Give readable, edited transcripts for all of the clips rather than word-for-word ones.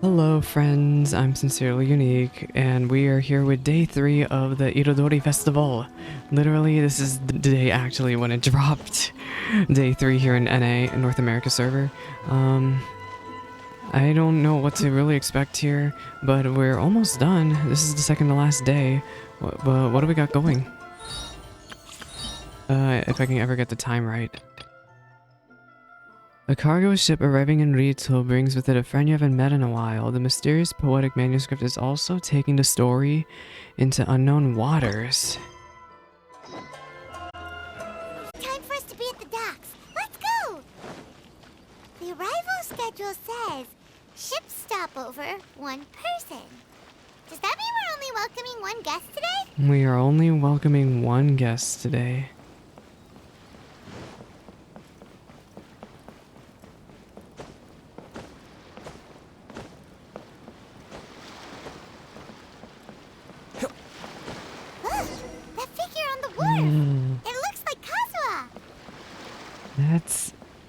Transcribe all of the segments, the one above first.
Hello friends, I'm Sincerely Unique, and we are here with day 3 of the Irodori festival. Literally, this is the day actually when it dropped. Day 3 here in NA, North America server. I don't know what to really expect here, but we're almost done. This is the second to last day. What do we got going? If I can ever get the time right. A cargo ship arriving in Rito brings with it a friend you haven't met in a while. The mysterious poetic manuscript is also taking the story into unknown waters. Time for us to be at the docks. Let's go! The arrival schedule says ship stopover, one person. Does that mean we're only welcoming one guest today? We are only welcoming one guest today. It looks like Kazuha!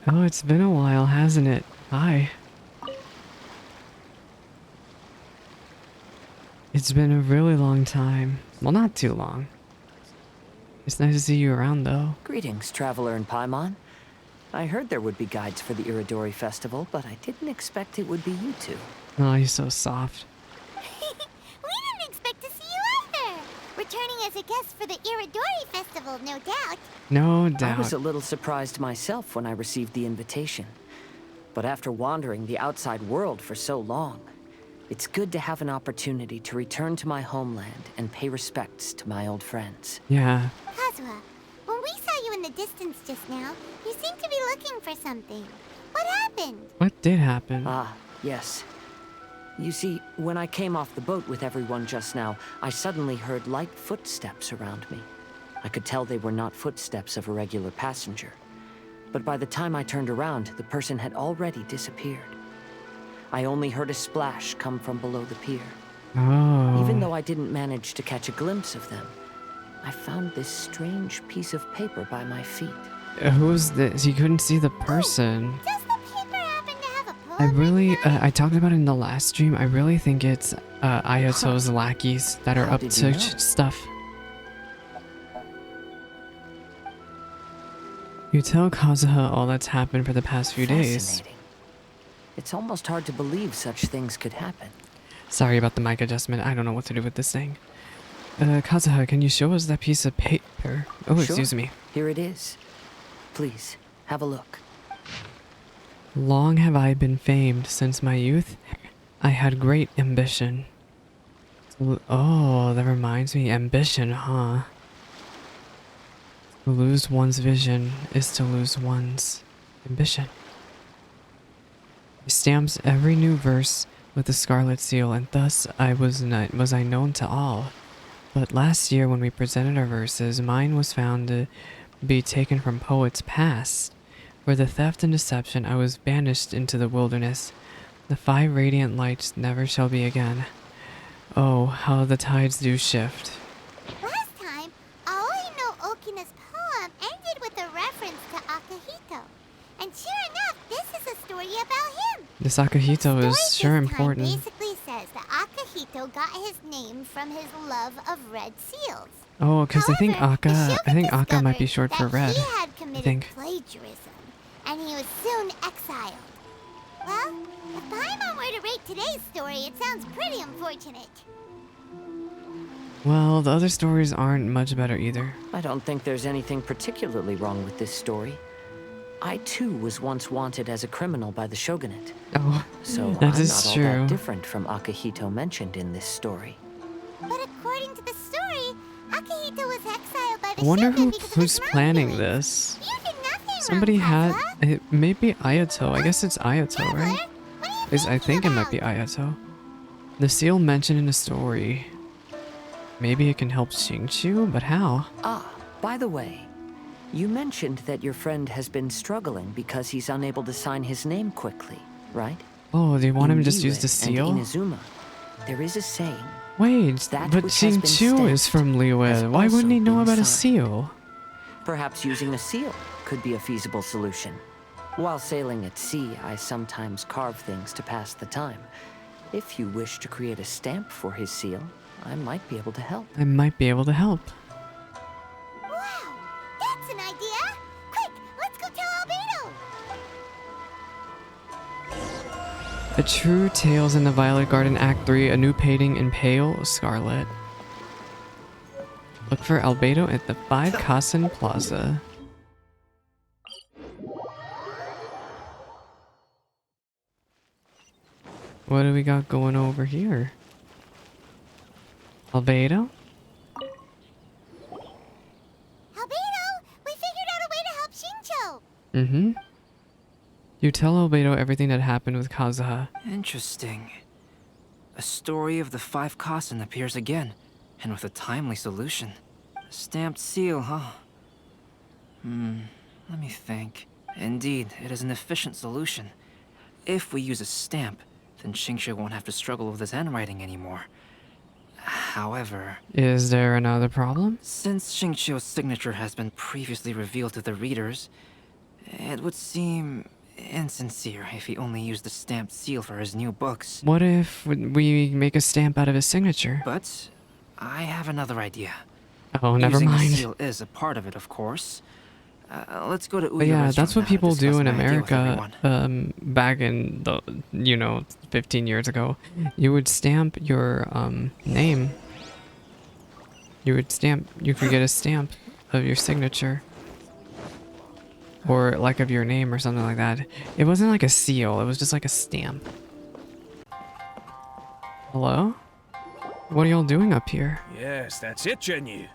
Oh, it's been a while, hasn't it? Hi. It's been a really long time. Well, not too long. It's nice to see you around, though. Greetings, traveler in Paimon. I heard there would be guides for the Irodori festival, but I didn't expect it would be you two. Oh, you're so soft. We didn't expect to see you either! Returning as a guest for the Irodori festival, no doubt. No doubt. I was a little surprised myself when I received the invitation. But after wandering the outside world for so long, it's good to have an opportunity to return to my homeland and pay respects to my old friends. Yeah. Kazuha, when we saw you in the distance just now, you seemed to be looking for something. What happened? What did happen? Ah, yes. You see, when I came off the boat with everyone just now, I suddenly heard light footsteps around me. I could tell they were not footsteps of a regular passenger. But by the time I turned around, the person had already disappeared. I only heard a splash come from below the pier. Oh. Even though I didn't manage to catch a glimpse of them, I found this strange piece of paper by my feet. Who's this? You couldn't see the person. Does the paper happen to have a poem? I talked about it in the last stream. I really think it's Ayato's lackeys that are How up did to you know? stuff. You tell Kazuha all that's happened for the past few days. Fascinating. It's almost hard to believe such things could happen. Sorry about the mic adjustment. I don't know what to do with this thing. Kazuha, can you show us that piece of paper? Oh, Sure. excuse me. Here it is. Please, have a look. Long have I been famed since my youth. I had great ambition. Oh, that reminds me. Ambition, huh? To lose one's vision is to lose one's ambition. It stamps every new verse with the scarlet seal, and thus was I known to all. But last year, when we presented our verses, mine was found to be taken from poets past. For the theft and deception, I was banished into the wilderness. The 5 radiant lights never shall be again. Oh, how the tides do shift. Last time, Aoi no Okina's poem ended with a reference to Akahito. And sure enough, this is a story about him. This Akahito is Story sure this time important. basically says that Akahito got his name from his love of red seals. Oh, because I think However, the Aka might be discovered short for that red. He had committed think. plagiarism, and he was soon exiled. Well, if Paimon were to rate today's story, it sounds pretty unfortunate. Well, the other stories aren't much better either. I don't think there's anything particularly wrong with this story. I too was once wanted as a criminal by the shogunate. Oh, So that I'm is not all true. that different from Akahito mentioned in this story. But according to the story, Akahito was exiled by the I wonder shogun because of who's his planning wrongdoings. this. You did nothing Somebody wrong, had Kazuha. it. Maybe Ayato. I guess it's Ayato, Traveler, right? what are you I think thinking it might be about? Ayato. The seal mentioned in the story. Maybe it can help Xingqiu, but how? Ah, by the way, you mentioned that your friend has been struggling because he's unable to sign his name quickly, right? Oh, do you want him to just In use the Liyue seal? and Inazuma, there is a saying. Wait, That but which has been Xingqiu is stamped from has Liyue. Why wouldn't he also know been about a signed. seal? Perhaps using a seal could be a feasible solution. While sailing at sea, I sometimes carve things to pass the time. If you wish to create a stamp for his seal, I might be able to help. I might be able to help. Wow, that's an idea! Quick, let's go tell Albedo! A True Tales in the Violet Garden Act 3, a new painting in pale scarlet. Look for Albedo at the 5 Kasen Plaza. What do we got going over here? Albedo? Albedo, we figured out a way to help Shincho! Mm-hmm. You tell Albedo everything that happened with Kazuha. Interesting. A story of the 5 Kasen appears again, and with a timely solution. A stamped seal, huh? Let me think. Indeed, it is an efficient solution. If we use a stamp, then Xingqiu won't have to struggle with his handwriting anymore. However, Is there another problem? since Xingqiu's signature has been previously revealed to the readers, it would seem insincere if he only used the stamped seal for his new books. What if we make a stamp out of his signature? But I have another idea. Oh, never Using mind. the seal is a part of it, of course. Let's go to Uya But yeah, restaurant that's what now to people do discuss in my idea with America. everyone. Back in the, 15 years ago, you would stamp your name. You could get a stamp of your signature. Or like of your name or something like that. It wasn't like a seal, it was just like a stamp. Hello? What are y'all doing up here? Yes, that's it, Genyu.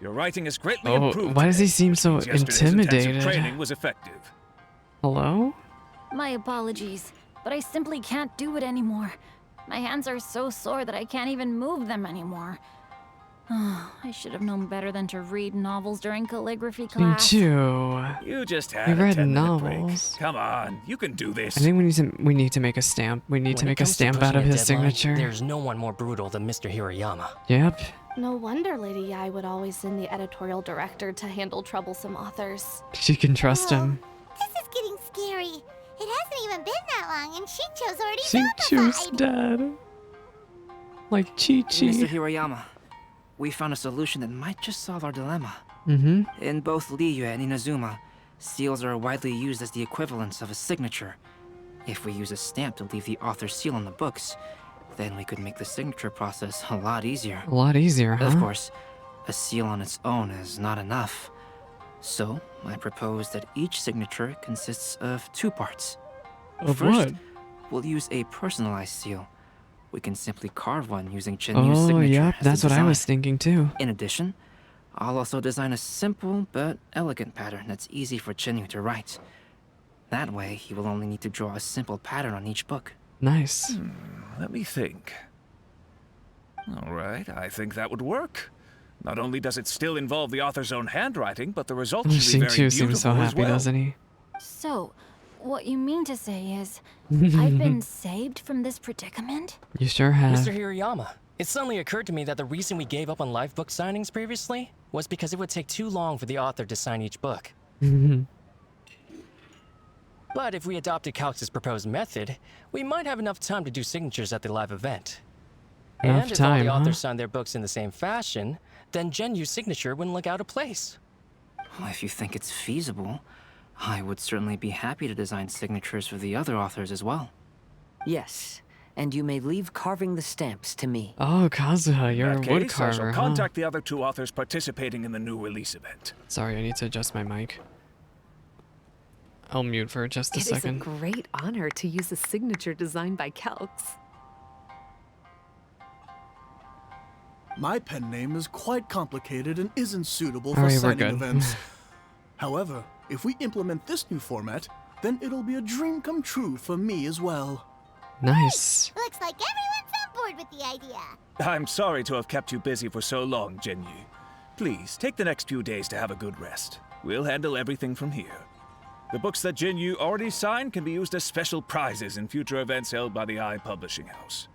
Your writing is greatly Oh, improved. why does he today, seem which so means yesterday's intensive intimidated? training was effective. Hello? My apologies, but I simply can't do it anymore. My hands are so sore that I can't even move them anymore. I should have known better than to read novels during calligraphy class. Pikachu. You just We had a read 10-minute break. novels. Come on, you can do this. I think we need to make a stamp. We need to When it make a comes to stamp out pushing of a his deadline, signature. There's no one more brutal than Mr. Hirayama. Yep. No wonder Lady Yai would always send the editorial director to handle troublesome authors. She can trust him. This is getting scary. It hasn't even been that long, and Shincho's already Xingqiu's zombified. dead. Like Mr. Chi-Chi. Hirayama, we found a solution that might just solve our dilemma. Mm-hmm. In both Liyue and Inazuma, seals are widely used as the equivalents of a signature. If we use a stamp to leave the author's seal on the books, then we could make the signature process a lot easier. A lot easier, huh? Of course, a seal on its own is not enough. So, I propose that each signature consists of 2 parts. Of First, what? we'll use a personalized seal. We can simply carve one using Jinyu's Oh, signature yep. as the That's what I was design. thinking too. In addition, I'll also design a simple but elegant pattern that's easy for Jinyu to write. That way, he will only need to draw a simple pattern on each book. Nice. Let me think. All right, I think that would work. Not only does it still involve the author's own handwriting, but the results should be very Xingqiu beautiful seems so as happy, well. doesn't he? So, what you mean to say is, I've been saved from this predicament? You sure have. Mr. Hirayama, it suddenly occurred to me that the reason we gave up on live book signings previously was because it would take too long for the author to sign each book. But if we adopted Calx's proposed method, we might have enough time to do signatures at the live event. Enough And if time, all the huh? authors signed their books in the same fashion, then Genyu's signature wouldn't look out of place. Well, if you think it's feasible, I would certainly be happy to design signatures for the other authors as well. Yes, and you may leave carving the stamps to me. Oh, Kazuha, In you're that a wood case, I shall carver, huh? contact the other 2 authors participating in the new release event. Sorry, I need to adjust my mic. I'll mute for just a It is a second. great honor to use a signature designed by Calx. My pen name is quite complicated and isn't suitable for Alright, we're signing good. events. However, if we implement this new format, then it'll be a dream come true for me as well. Nice. Looks like everyone's on board with the idea. I'm sorry to have kept you busy for so long, Genyu. Please, take the next few days to have a good rest. We'll handle everything from here. The books that Genyu already signed can be used as special prizes in future events held by the Eye Publishing House.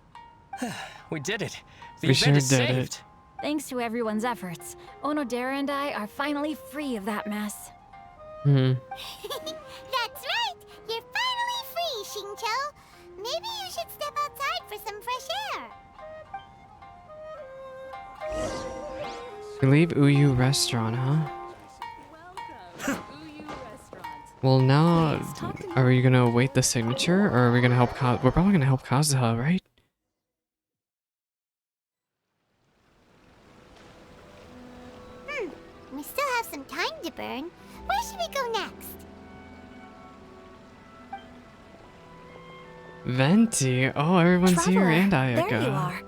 We did it. The We event sure is did it. saved. Thanks to everyone's efforts, Onodera and I are finally free of that mess. Hmm. That's right! You're finally free, Shincho! Maybe you should step outside for some fresh fresh air. We leave Uyu restaurant, huh? Well, now, are we gonna await the signature, or are we gonna help we're probably gonna help Kazuha, right? We still have some time to burn. Where should we go next? Venti? Oh, everyone's here, and Ayaka. There you are.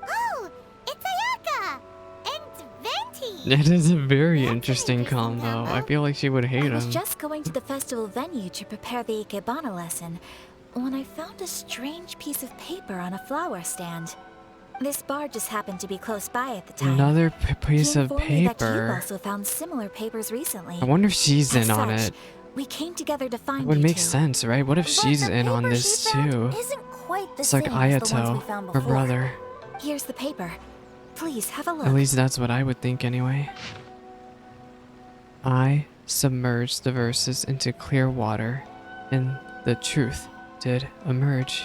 Oh, it's Ayaka! And Venti! It is a very interesting combo. I feel like she would hate I was him. just going to the festival venue to prepare the Ikebana lesson when I found a strange piece of paper on a flower stand. This bar just happened to be close by at the time. Another piece He of informed me that you paper. also found similar papers recently. I wonder if she's in on As it. such, we came together to find That would you make two. sense, right? What if But she's the in on paper this she found too? Isn't quite the It's like same as the ones we Ayato, found her before. brother. Here's the paper. Please have a look. At least that's what I would think anyway. I submerged the verses into clear water, and the truth did emerge.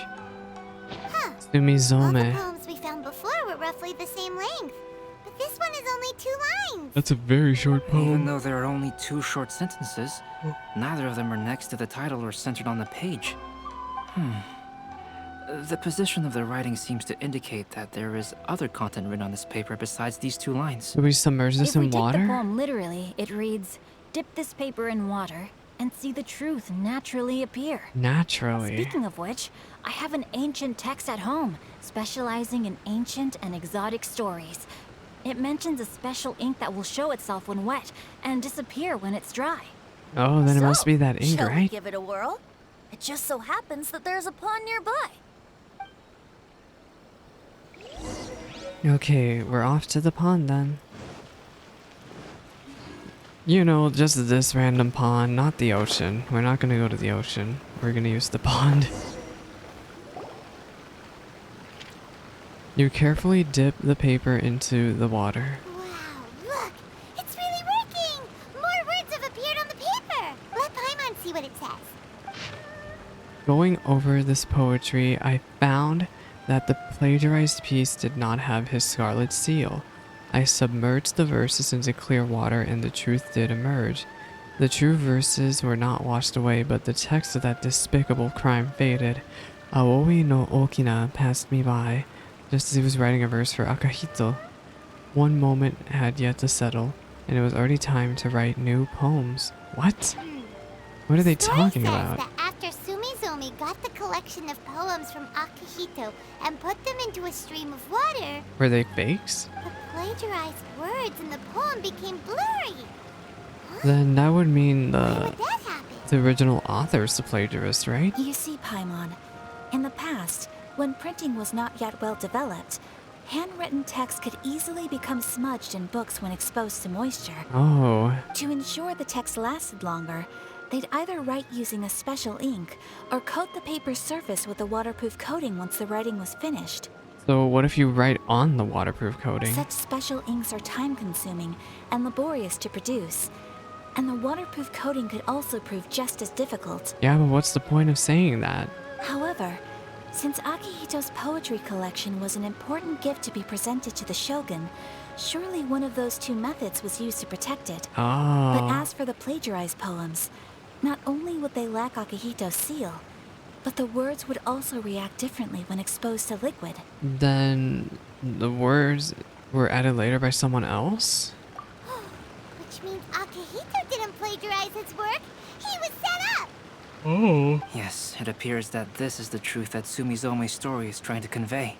Huh. All the Sumizome. poems we found before were roughly the same length. But this one is only 2 lines. That's a very short Even poem. though there are only 2 short sentences, neither of them are next to the title or centered on the page. The position of the writing seems to indicate that there is other content written on this paper besides these 2 lines. Do we submerge this If we in take the water? poem literally, it reads, "Dip this paper in water and see the truth naturally appear." Naturally. Speaking of which, I have an ancient text at home, specializing in ancient and exotic stories. It mentions a special ink that will show itself when wet and disappear when it's dry. Oh, then it must be that ink, Shall we right? give it a whirl? It just so happens that there's a pond nearby. Okay, we're off to the pond then. You know, just this random pond, not the ocean. We're not gonna go to the ocean. We're gonna use the pond. You carefully dip the paper into the water. Wow, look! It's really working! More words have appeared on the paper! Let Paimon see what it says. Going over this poetry, I found that the plagiarized piece did not have his scarlet seal. I submerged the verses into clear water and the truth did emerge. The true verses were not washed away, but the text of that despicable crime faded. Aoi no Okina passed me by, just as he was writing a verse for Akahito. One moment had yet to settle, and it was already time to write new poems. What? What are they Story talking says about? that after Sumizomi got the collection of poems from Akihito and put them into a stream of water, Were they fakes? the plagiarized words in the poem became blurry. Then that would mean Why the would that happen? original author's the plagiarist, right? You see, Paimon, in the past, when printing was not yet well developed, handwritten text could easily become smudged in books when exposed to moisture. Oh, To ensure the text lasted longer, they'd either write using a special ink or coat the paper's surface with a waterproof coating once the writing was finished. so what if you write on the waterproof coating? Such special inks are time-consuming and laborious to produce, and the waterproof coating could also prove just as difficult. Yeah, but what's the point of saying that? However, since Akihito's poetry collection was an important gift to be presented to the shogun, surely one of those 2 methods was used to protect it. But Oh, as for the plagiarized poems, not only would they lack Akihito's seal, but the words would also react differently when exposed to liquid. then the words were added later by someone else? Which means Akihito didn't plagiarize his work. He was set up. Oh. Yes, it appears that this is the truth that Sumizome's story is trying to convey.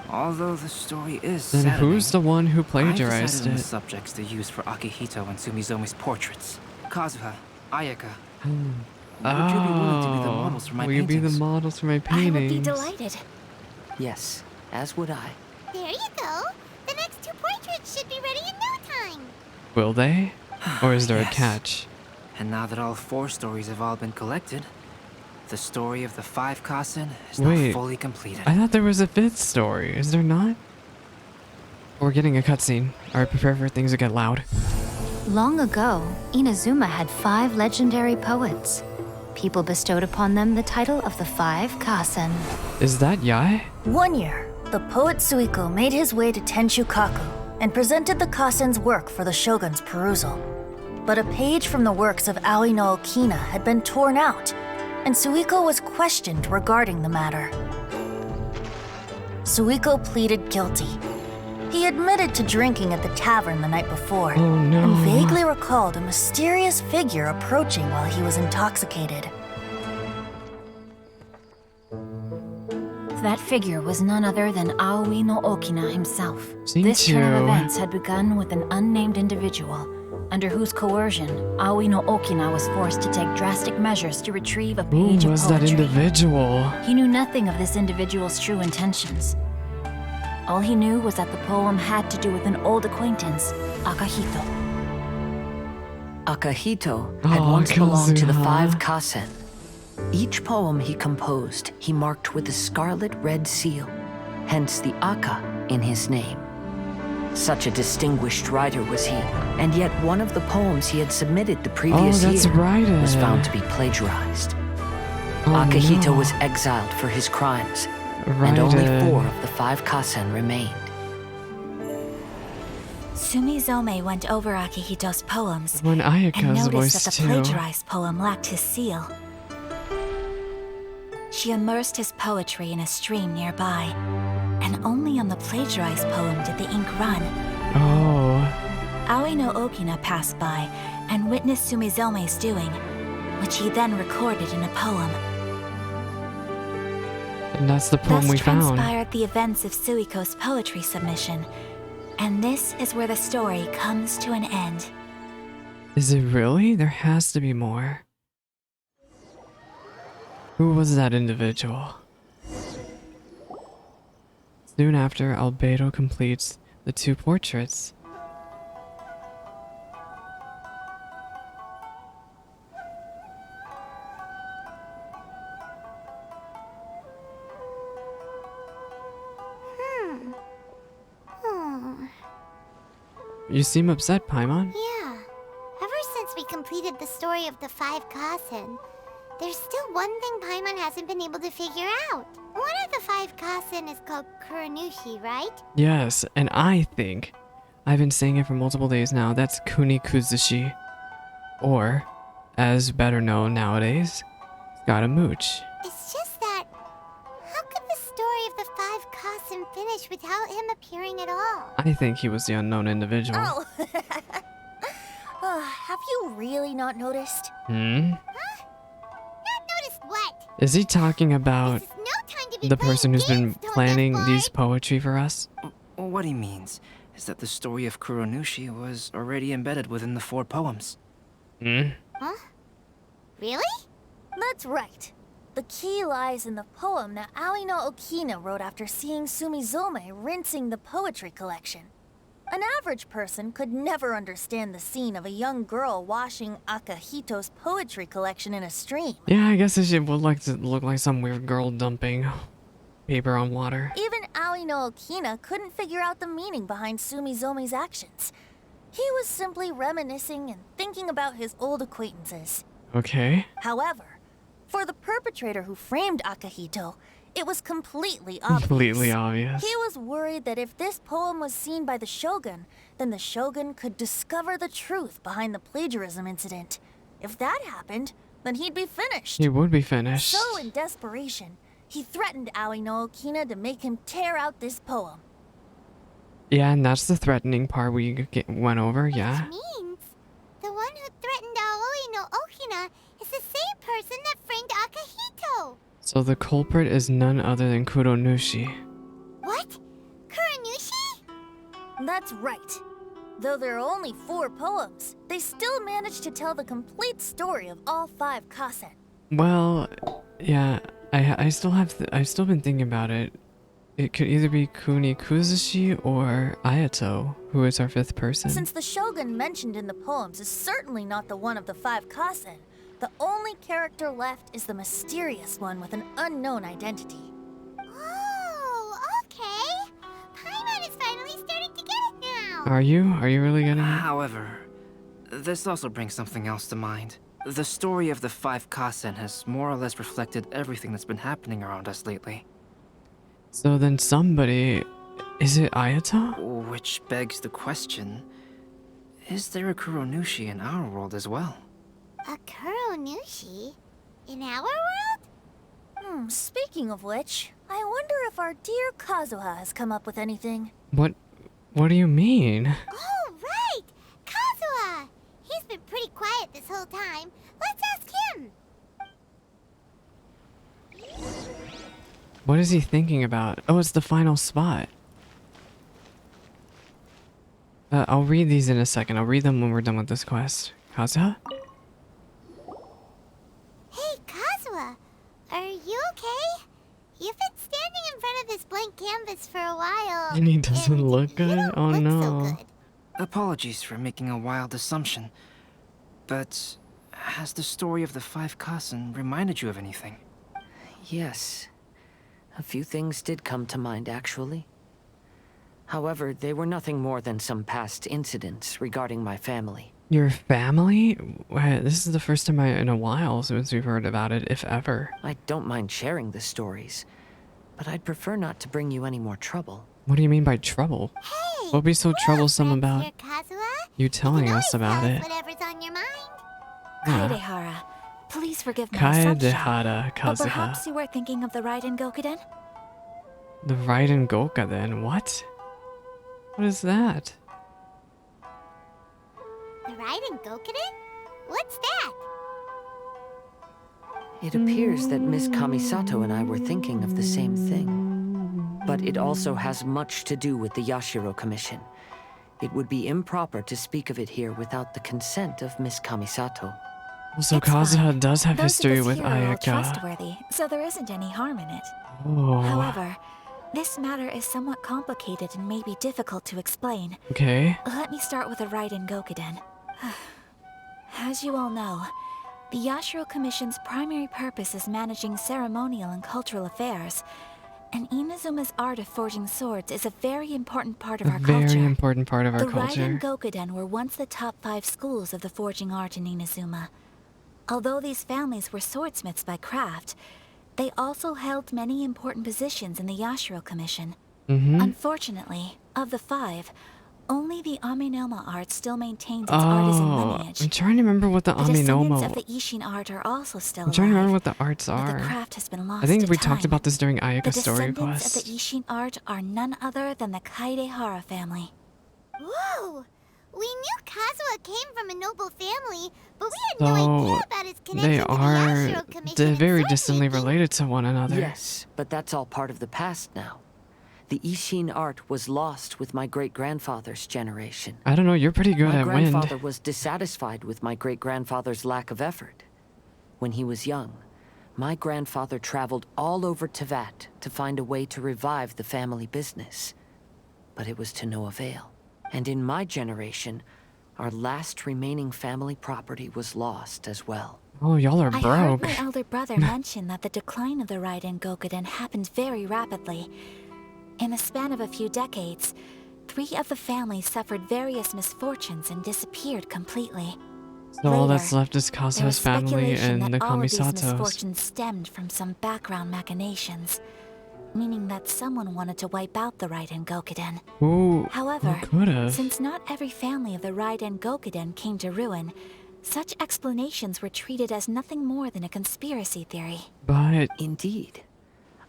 Although the story is Then saddening, who's the one who I plagiarized decided on the it? subjects to use for Akihito and Sumizome's portraits. Kazuha, Ayaka. Oh, Would you be willing to be the models for my will you be the paintings? models for my I paintings? would be delighted. Yes, as would I. There you go. The next 2 portraits should be ready in no time. Will they? Or is there Yes. a catch? And now that all 4 stories have all been collected, the story of the 5 Kasen is Wait, now fully completed. I thought there was a 5th story. Is there not? We're getting a cutscene. Alright, prepare for things to get loud. Long ago, Inazuma had 5 legendary poets: people bestowed upon them the title of the Five Kasen. Is that Yae? One year, the poet Suiko made his way to Tenshukaku and presented the Kasen's work for the shogun's perusal. But a page from the works of Aoi no Okina had been torn out, and Suiko was questioned regarding the matter. Suiko pleaded guilty. He admitted to drinking at the tavern the night before, and vaguely recalled a mysterious figure approaching while he was intoxicated. That figure was none other than Aoi no Okina himself. Me This turn of too. events had begun with an unnamed individual, under whose coercion Aoi no Okina was forced to take drastic measures to retrieve a Who page of was that poetry. individual? He knew nothing of this individual's true intentions. All he knew was that the poem had to do with an old acquaintance, Akahito. Akahito had once belonged to the Five Kasen. Each poem he composed, he marked with a scarlet red seal, hence the Aka in his name. Such a distinguished writer was he, and yet one of the poems he had submitted the previous that's year right. was found to be plagiarized. Oh, Akahito no. was exiled for his crimes, Right. and only 4 of the 5 Kasen remained. Sumizome went over Akihito's poems When and Ayaka's noticed voice that the too. plagiarized poem lacked his seal. She immersed his poetry in a stream nearby, and only on the plagiarized poem did the ink run. Oh. Aoi no Okina passed by and witnessed Sumizome's doing, which he then recorded in a poem. And that's the poem Thus we found. transpired the events of Suiko's poetry submission, and this is where the story comes to an end. Is it really? There has to be more. Who was that individual? Soon after, Albedo completes the 2 portraits. You seem upset, Paimon. Yeah. Ever since we completed the story of the 5 Kasen, there's still one thing Paimon hasn't been able to figure out. One of the 5 Kasen is called Kuranushi, right? Yes, and I think, I've been saying it for multiple days now, that's Kuni Kuzushi. Or, as better known nowadays, Scaramouche. It's just that, how could the story of the 5 Kasen finish without him appearing at all? I think he was the unknown individual. Oh! Have you really not noticed? Hmm? Not noticed what? Is he talking about This is no time to be the playing person who's been games, don't planning get these bored. poetry for us? What he means is that the story of Kuronushi was already embedded within the 4 poems. Hmm? Huh? Really? That's right. The key lies in the poem that Aoi no Okina wrote after seeing Sumizome rinsing the poetry collection. An average person could never understand the scene of a young girl washing Akahito's poetry collection in a stream. Yeah, I guess it would like to look like some weird girl dumping paper on water. Even Aoi no Okina couldn't figure out the meaning behind Sumizome's actions. He was simply reminiscing and thinking about his old acquaintances. Okay. However, for the perpetrator who framed Akahito, it was completely obvious. Completely obvious. He was worried that if this poem was seen by the Shogun, then the Shogun could discover the truth behind the plagiarism incident. If that happened, then he'd be finished. He would be finished. So in desperation, he threatened Aoi no Okina to make him tear out this poem. Yeah, and that's the threatening part we went over, yeah. Which means the one who threatened Aoi no Okina is the same person that framed Akahito. So the culprit is none other than Kuronushi. What? Kuranushi? That's right. Though there are only 4 poems, they still managed to tell the complete story of all 5 Kasen. Well, yeah, I've still been thinking about it. It could either be Kuni Kuzushi or Ayato, who is our 5th person. Since the Shogun mentioned in the poems is certainly not the one of the 5 Kasen, the only character left is the mysterious one with an unknown identity. Oh, okay. Paimon is finally starting to get it now. Are you? Are you really getting it? However, this also brings something else to mind. The story of the 5 Kasen has more or less reflected everything that's been happening around us lately. So then somebody... Is it Ayata? Which begs the question, is there a Kuronushi in our world as well? A Kuronushi? In our world? Speaking of which, I wonder if our dear Kazuha has come up with anything. What do you mean? Oh, right! Kazuha! He's been pretty quiet this whole time. Let's ask him! What is he thinking about? Oh, it's the final spot. I'll read these in a second. I'll read them when we're done with this quest. Kazuha? Hey, Kazuha! Are you okay? You've been standing in front of this blank canvas for a while. And he doesn't look good? Oh no. So good. Apologies for making a wild assumption, but has the story of the 5 Kasen reminded you of anything? Yes. A few things did come to mind, actually. However, they were nothing more than some past incidents regarding my family. Your family? This is the first time in a while since we've heard about it, if ever. I don't mind sharing the stories, but I'd prefer not to bring you any more trouble. What do you mean by trouble? Hey, What would be so troublesome about here, Kazuha. you telling us about it? Whatever's on your mind. Kaedehara, please forgive my assumption. Kaedehara, But Kazuha. perhaps you were thinking of the Raiden Gokuden? The Raiden Gokuden? What? What is that? The Raiden Gokuden? What's that? It appears that Miss Kamisato and I were thinking of the same thing. But it also has much to do with the Yashiro Commission. It would be improper to speak of it here without the consent of Miss Kamisato. So It's Kazuha fine. does have Those history of us with here are all Ayaka. trustworthy, so there isn't any harm in it. Oh. However, this matter is somewhat complicated and may be difficult to explain. Okay. Let me start with the Raiden Gokuden. As you all know, the Yashiro Commission's primary purpose is managing ceremonial and cultural affairs, and Inazuma's art of forging swords is a very important part of our culture. Very important part of our The culture. Raiden Gokuden were once the top 5 schools of the forging art in Inazuma. Although these families were swordsmiths by craft, they also held many important positions in the Yashiro Commission. Unfortunately, of the 5, only the Aminoma art still maintains its artisan lineage. I'm trying to remember what the descendants Aminoma... of the Ishin art are also still I'm trying to remember alive, what the arts but are. the craft has been lost I think to we talked time. about this during Ayaka's The story descendants quest. of the Ishin art are none other than the Kaedehara family. Whoa! We knew Kazuha came from a noble family, but we had no idea about his connection They to the are Yashiro Commission. very distantly related to one another. Yes, but that's all part of the past now. The Ishin art was lost with my great-grandfather's generation. I don't know, you're pretty good My at wind. grandfather was dissatisfied with my great-grandfather's lack of effort. When he was young, my grandfather traveled all over Tevat to find a way to revive the family business. But it was to no avail. And in my generation, our last remaining family property was lost as well. Oh, y'all are I heard broke. my elder brother mention that the decline of the Raiden Gokuden happened very rapidly. In the span of a few decades, 3 of the families suffered various misfortunes and disappeared completely. So all that's Later, left is there was Kazuha's family speculation and the that all of these Kamisatos. misfortunes stemmed from some background machinations, meaning that someone wanted to wipe out the Raiden Gokuden. Who However, could've? since not every family of the Raiden Gokuden came to ruin, such explanations were treated as nothing more than a conspiracy theory. But... Indeed.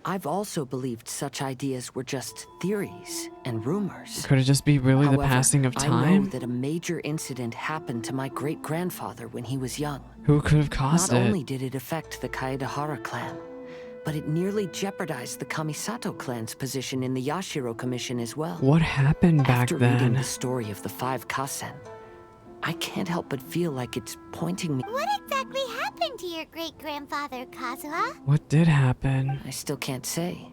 I've also believed such ideas were just theories and rumors. Could it just be really However, the passing of I know time? that a major incident happened to my great-grandfather when he was young. Who could have caused Not it? only did it affect the Kaedehara clan, but it nearly jeopardized the Kamisato clan's position in the Yashiro Commission as well. What happened back After reading then? the story of the 5 Kasen, I can't help but feel like it's pointing me... What exactly happened to your great-grandfather, Kazuha? What did happen? I still can't say.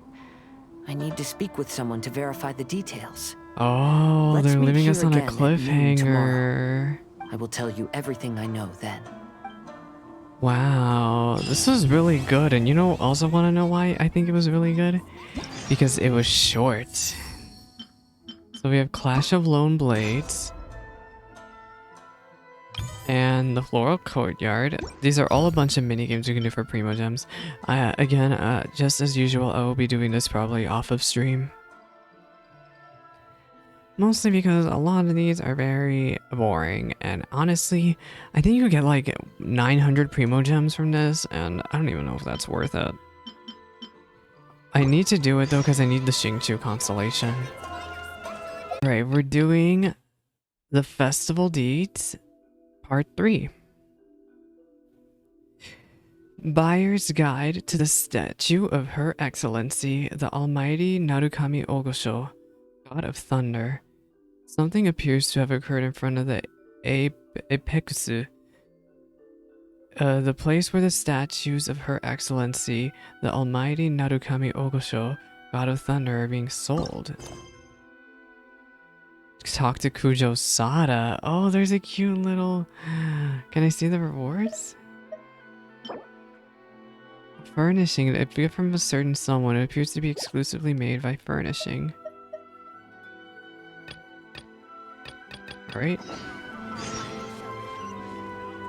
I need to speak with someone to verify the details. Oh, Let's they're meet leaving us here on a again at noon tomorrow. cliffhanger. I will tell you everything I know then. Wow, this was really good. And you know, also want to know why I think it was really good? Because it was short. So we have Clash of Lone Blades. and the floral courtyard. These are all a bunch of mini games you can do for Primo Gems. Again, just as usual, I will be doing this probably off of stream. Mostly because a lot of these are very boring, and honestly, I think you could get like 900 Primo Gems from this, and I don't even know if that's worth it. I need to do it though because I need the Xingqiu constellation. Alright, we're doing the Festival Deeds, Part 3. Buyer's Guide to the Statue of Her Excellency, the Almighty Narukami Ogosho, God of Thunder. Something appears to have occurred in front of the Apekusu, the place where the statues of Her Excellency, the Almighty Narukami Ogosho, God of Thunder, are being sold. Talk to Kujou Sara. Oh, there's a cute little... Can I see the rewards? Furnishing. If you get from a certain someone, it appears to be exclusively made by furnishing. Alright.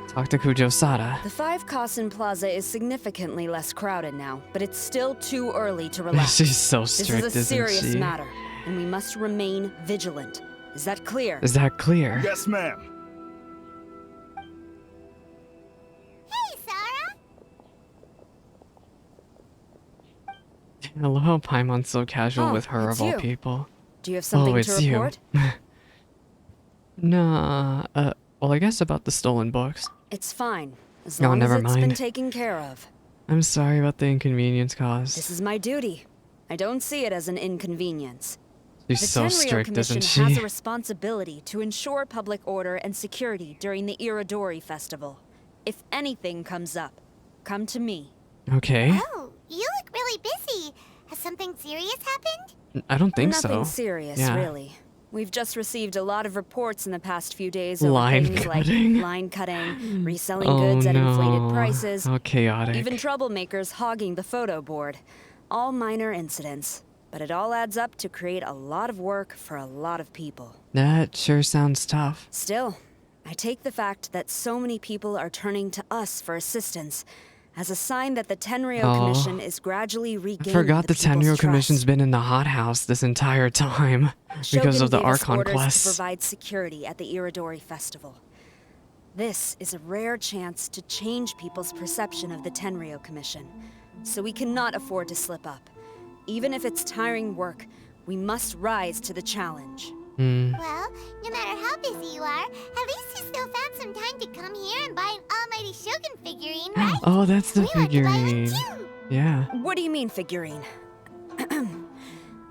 Talk to Kujou Sara. The 5 Kasen Plaza is significantly less crowded now, but it's still too early to relax. She's so strict, This is a serious isn't she? matter, and we must remain vigilant. Is that clear? Is that clear? Yes, ma'am. Hey, Sara! I love how Paimon's so casual Oh, with her it's of all you. people. Do you have something oh, to it's report? you. Nah, well, I guess about the stolen books. It's fine, as Oh, long as never it's been mind. taken care of. I'm sorry about the inconvenience caused. This is my duty. I don't see it as an inconvenience. She's The so Tenryou strict, Commission isn't has she? a responsibility to ensure public order and security during the Irodori festival. If anything comes up, come to me. Okay. Oh, you look really busy. Has something serious happened? I don't think Nothing so. serious, Yeah. really. We've just received a lot of reports in the past few days over Line things cutting? like line cutting, reselling Oh, goods at inflated no. prices, How chaotic. even troublemakers hogging the photo board. All minor incidents, but it all adds up to create a lot of work for a lot of people. That sure sounds tough. Still, I take the fact that so many people are turning to us for assistance as a sign that the Tenryou Aw. Commission is gradually I regaining forgot the people's Tenryou trust. Commission's been in the hothouse this entire time because Shogun of the gave us Archon orders to quests. provide security at the Irodori festival. This is a rare chance to change people's perception of the Tenryou Commission, so we cannot afford to slip up. Even if it's tiring work, we must rise to the challenge. Well, no matter how busy you are, at least you still found some time to come here and buy an Almighty Shogun figurine, right? Oh, that's the We want to buy one figurine. too. Yeah. What do you mean, figurine?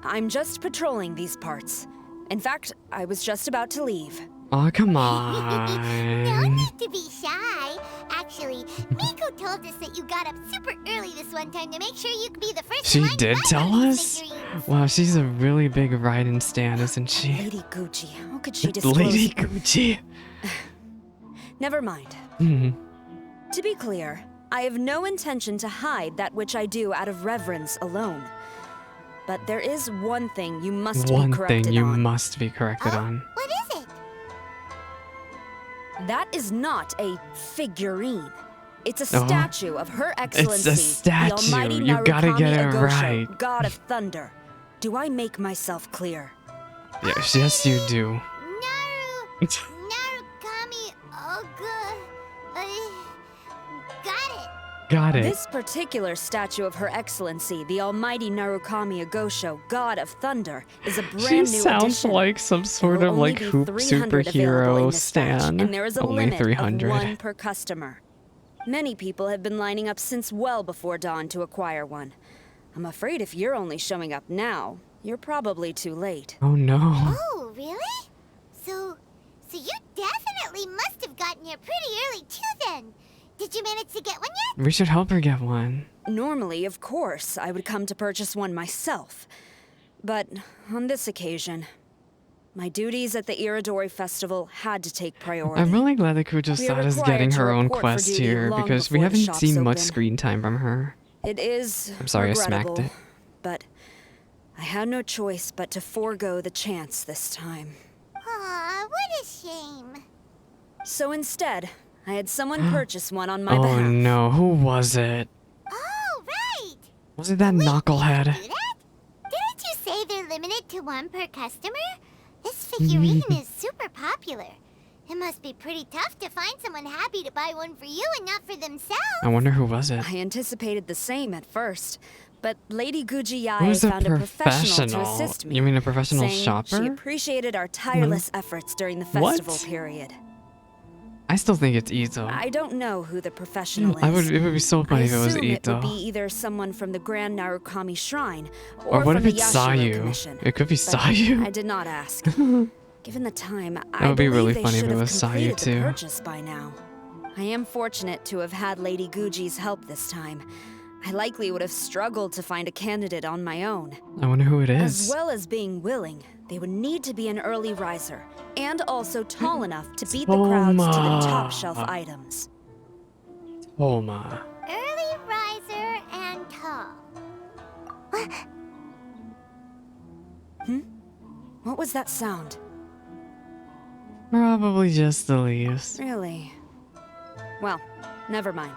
I'm just patrolling these parts. In fact, I was just about to leave. Oh, come No on. need to be shy. Actually, Miko told us that you got up super early this one time to make sure you could be the first She in line to did buy tell one of these us? figurines. Wow, she's a really big Raiden stan, isn't she? Lady Gucci, how could she disclose... Lady Gucci. Never mind. Hmm. To be clear, I have no intention to hide that which I do out of reverence alone. But there is one thing you must One be corrected thing you on. must be corrected on. What is it? That is not a figurine. It's a Oh. statue of Her Excellency, statue. the Almighty You gotta Narukami get it Agosho, right. God of Thunder. Do I make myself clear? Yes, yes, you do. Narukami Oga. Got it. Got it. This particular statue of Her Excellency, the Almighty Narukami Agosho, God of Thunder, is a brand She new sounds addition. like some sort There of will only like be hoop 300 available in superhero this batch, stan. and there is a Only limit 300. of 1 per customer. Many people have been lining up since well before dawn to acquire one. I'm afraid if you're only showing up now, you're probably too late. Oh no. Oh, really? So you definitely must have gotten here pretty early too then. Did you manage to get one yet? We should help her get one. Normally, of course, I would come to purchase one myself. But on this occasion, my duties at the Irodori Festival had to take priority. I'm really glad that Kujou We are Sada's required getting to her own report for quest duty here long because we before the haven't shops seen much open. screen time from her. It is I'm sorry I smacked regrettable, it. but I had no choice but to forego the chance this time. Aw, what a shame. So instead, I had someone purchase one on my Oh behalf. no, who was it? Oh, right! Was it that knucklehead? Do that? Didn't you say they're limited to one per customer? This figurine is super popular. It must be pretty tough to find someone happy to buy one for you and not for themselves. I wonder who was it? I anticipated the same at first, but Lady Kujou Who's a found a professional to assist me. You mean a professional saying shopper? She appreciated our tireless efforts during the festival period. I still think it's Ito. I don't know who the professional is. It would be so funny if it was I assume Ito. it would be either someone from the Grand Narukami Shrine Or what from if the it's Yashiro Sayu? Commission. It could be But Sayu. I did not ask. Given the time, That would be really they funny if should it have was Sayu completed too. the purchase by now. I am fortunate to have had Lady Guji's help this time. I likely would have struggled to find a candidate on my own. I wonder who it As is. well as being willing, they would need to be an early riser, and also tall enough to beat the crowds to the top shelf items. Toma. Early riser and tall. What was that sound? Probably just the leaves. Really? Well, never mind.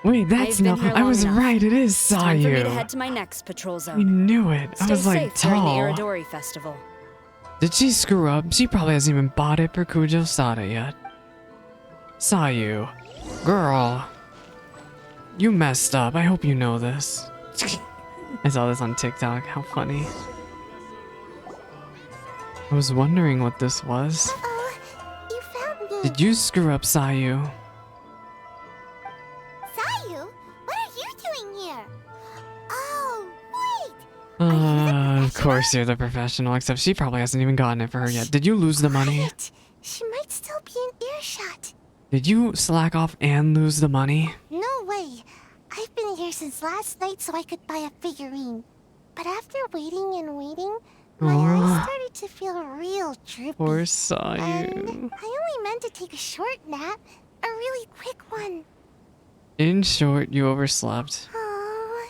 Wait, that's I've been not. here I long was enough. right. It is It's time for me to Sayu. head to my next patrol I zone. knew it. I Stay was like safe during the tall. Irodori festival. Did she screw up? She probably hasn't even bought it for Kujou Sara yet. Sayu. Girl. You messed up. I hope you know this. I saw this on TikTok. How funny. I was wondering what this was. Uh-oh, you found me. Did you screw up, Sayu? Sayu, what are you doing here? Oh, wait. Of course you're the professional, except she probably hasn't even gotten it for her yet. Did you lose the money? Quiet. She might still be in earshot. Did you slack off and lose the money? No way. I've been here since last night so I could buy a figurine. But after waiting and waiting, my eyes started to feel real droopy. Poor And Sayu. I only meant to take a short nap, a really quick one. In short, you overslept. Oh,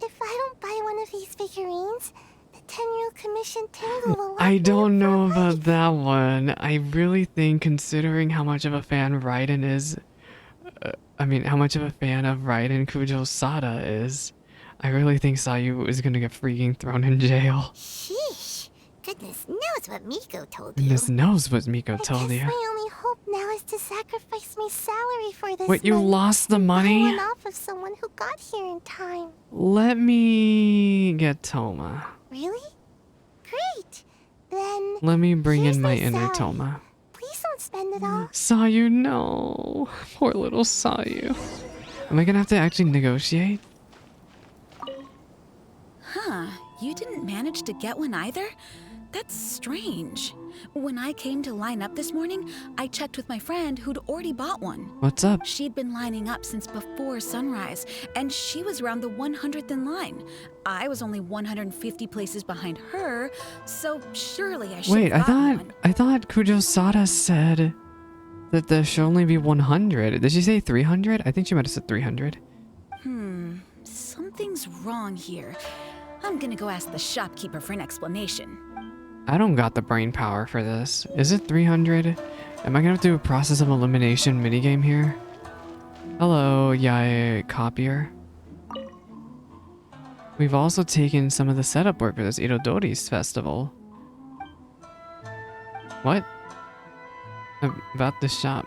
if I don't buy one of these figurines, the 10-year-old commission tangle will I don't know about that one. I really think, considering how much of a fan Raiden is, how much of a fan of Raiden Kujou Sara is, I really think Sayu is gonna get freaking thrown in jail. Sheesh. Goodness knows what Miko told you. Goodness knows what Miko told you. My only hope now is to sacrifice my salary for this. Wait, you money lost the and buy money? one off of someone who got here in time. Let me get Toma. Really? Great. Then Let me bring here's in my my inner salary. Toma. Please don't spend it all. Sayu, no. Poor little Sayu. Am I gonna have to actually negotiate? Huh, you didn't manage to get one either? That's strange. When I came to line up this morning, I checked with my friend who'd already bought one. What's up? She'd been lining up since before sunrise, and she was around the 100th in line. I was only 150 places behind her, so surely I should Wait, have gotten one. I thought Kujou Sara said that there should only be 100. Did she say 300? I think she might have said 300. Something's wrong here. I'm gonna go ask the shopkeeper for an explanation. I don't got the brain power for this. Is it 300? Am I gonna have to do a process of elimination minigame here? Hello, yeah, copier. We've also taken some of the setup work for this Irodori's festival. What? About the shop.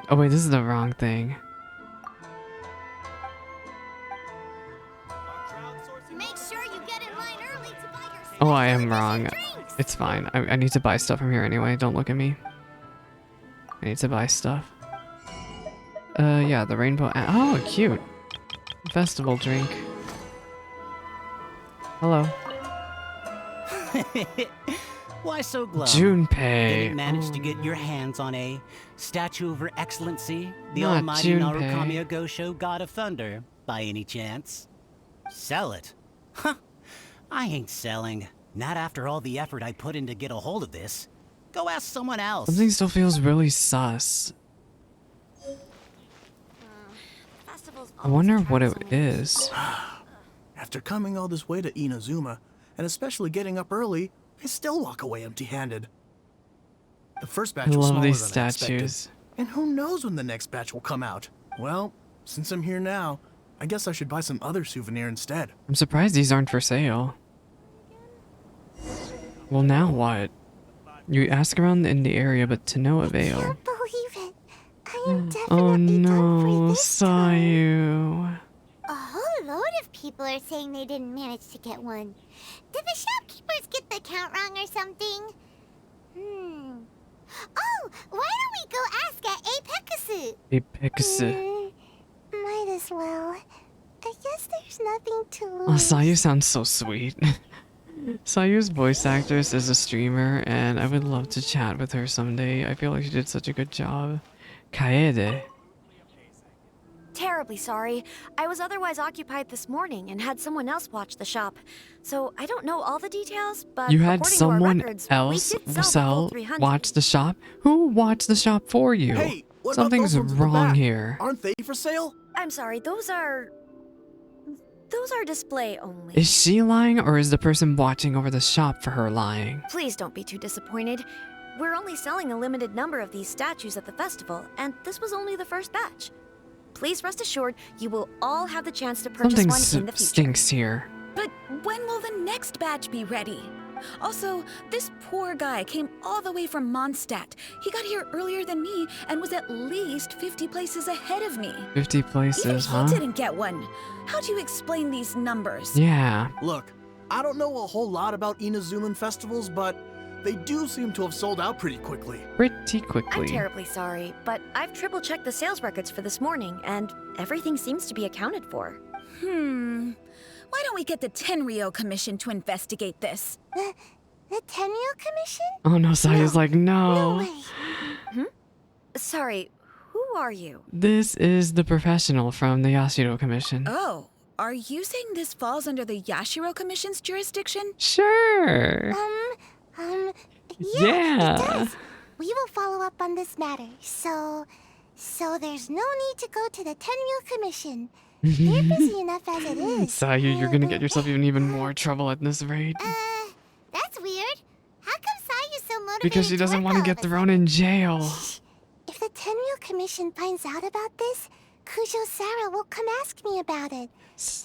Oh wait, this is the wrong thing. Make sure you get in line early to buy your Oh, I am wrong. It's fine. I need to buy stuff from here anyway. Don't look at me. I need to buy stuff. Yeah, the rainbow. Oh, cute. Festival drink. Hello. Why so glum? Junpei. Didn't manage to get your hands on a statue of her excellency, the Not almighty Junpei. Narukami Agosho, god of thunder, by any chance? Sell it? Huh. I ain't selling. Not after all the effort I put in to get a hold of this. Go ask someone else. Something still feels really sus. I wonder what it is. After coming all this way to Inazuma, and especially getting up early, I still walk away empty-handed. The first I batch was love smaller these than I expected. statues. And who knows when the next batch will come out? Well, since I'm here now, I guess I should buy some other souvenir instead. I'm surprised these aren't for sale. Well, now what? You ask around in the area, but to no avail. I can't believe it. I am definitely Oh done for no, this time. Sayu. A whole load of people are saying they didn't manage to get one. Did the shopkeepers get the count wrong or something? Oh, why don't we go ask at Apekasu? Apekasu. Might as well. I guess there's nothing to lose. Oh, Sayu sounds so sweet. Sayu's voice actress is a streamer, and I would love to chat with her someday. I feel like she did such a good job. Kaede. Terribly sorry. I was otherwise occupied this morning and had someone else watch the shop. So I don't know all the details, but You had according to our someone records, else we did sell the full 300. watch the shop? Who watched the shop for you? Hey, what Something's about those ones at the wrong back? here. Aren't they for sale? I'm sorry, those are display only. Is she lying, or is the person watching over the shop for her lying? Please don't be too disappointed. We're only selling a limited number of these statues at the festival, and this was only the first batch. Please rest assured, you will all have the chance to purchase Something one in the future. stinks here. But when will the next batch be ready? Also, this poor guy came all the way from Mondstadt. He got here earlier than me and was at least 50 places ahead of me. 50 places, Even huh? he didn't get one. How do you explain these numbers? Yeah. Look, I don't know a whole lot about Inazuman festivals, but they do seem to have sold out pretty quickly. Pretty I'm quickly. terribly sorry, but I've triple-checked the sales records for this morning, and everything seems to be accounted for. Why don't we get the Tenryo Commission to investigate this? The Tenryo Commission? Oh no, Sayu's like, no. way. Sorry, who are you? This is the professional from the Yashiro Commission. Oh, are you saying this falls under the Yashiro Commission's jurisdiction? Sure. Yeah, it does. We will follow up on this matter, so there's no need to go to the Tenryo Commission. They're busy enough as it is. Sayu, you're gonna get yourself even more trouble at this rate. That's weird. How come Sayu's so motivated Because she doesn't want to get thrown in jail. If the Tenryo Commission finds out about this, Kujou Sara will come ask me about it.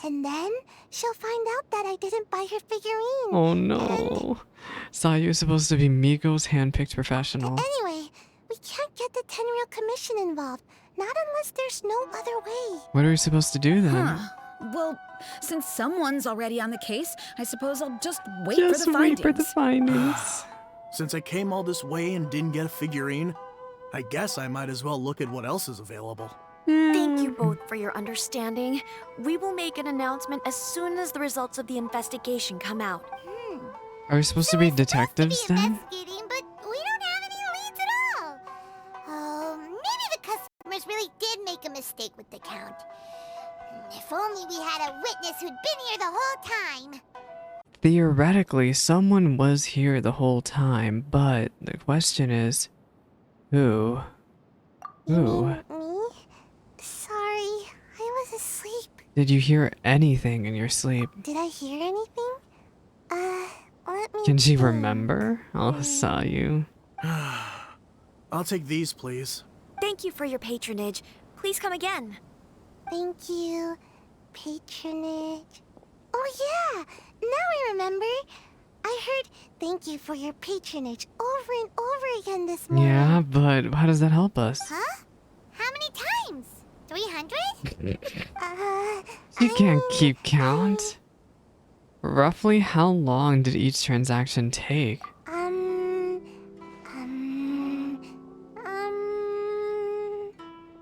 And then she'll find out that I didn't buy her figurine. Oh no. Sayu is supposed to be Miko's handpicked professional. Anyway, we can't get the Tenryo Commission involved. Not unless there's no other way. What are we supposed to do then? Well, since someone's already on the case, I suppose I'll just wait Just for the wait findings. for the findings. Since I came all this way and didn't get a figurine, I guess I might as well look at what else is available. Thank you both for your understanding. We will make an announcement as soon as the results of the investigation come out. Are we supposed to be detectives then? Investigating, but we don't have any leads at all. Oh, maybe the customers really did make a mistake with the count. If only we had a witness who'd been here the whole time. Theoretically, someone was here the whole time, but the question is, who? Who? Me? Sorry, I was asleep. Did you hear anything in your sleep? Did I hear anything? Let me Can she think. remember? Oh, Sayu. I'll take these, please. Thank you for your patronage. Please come again. Thank you. Patronage. Oh yeah, now I remember. I heard thank you for your patronage over and over again this morning. Yeah, but how does that help us? Huh? How many times? 300? You can't keep count. Roughly how long did each transaction take?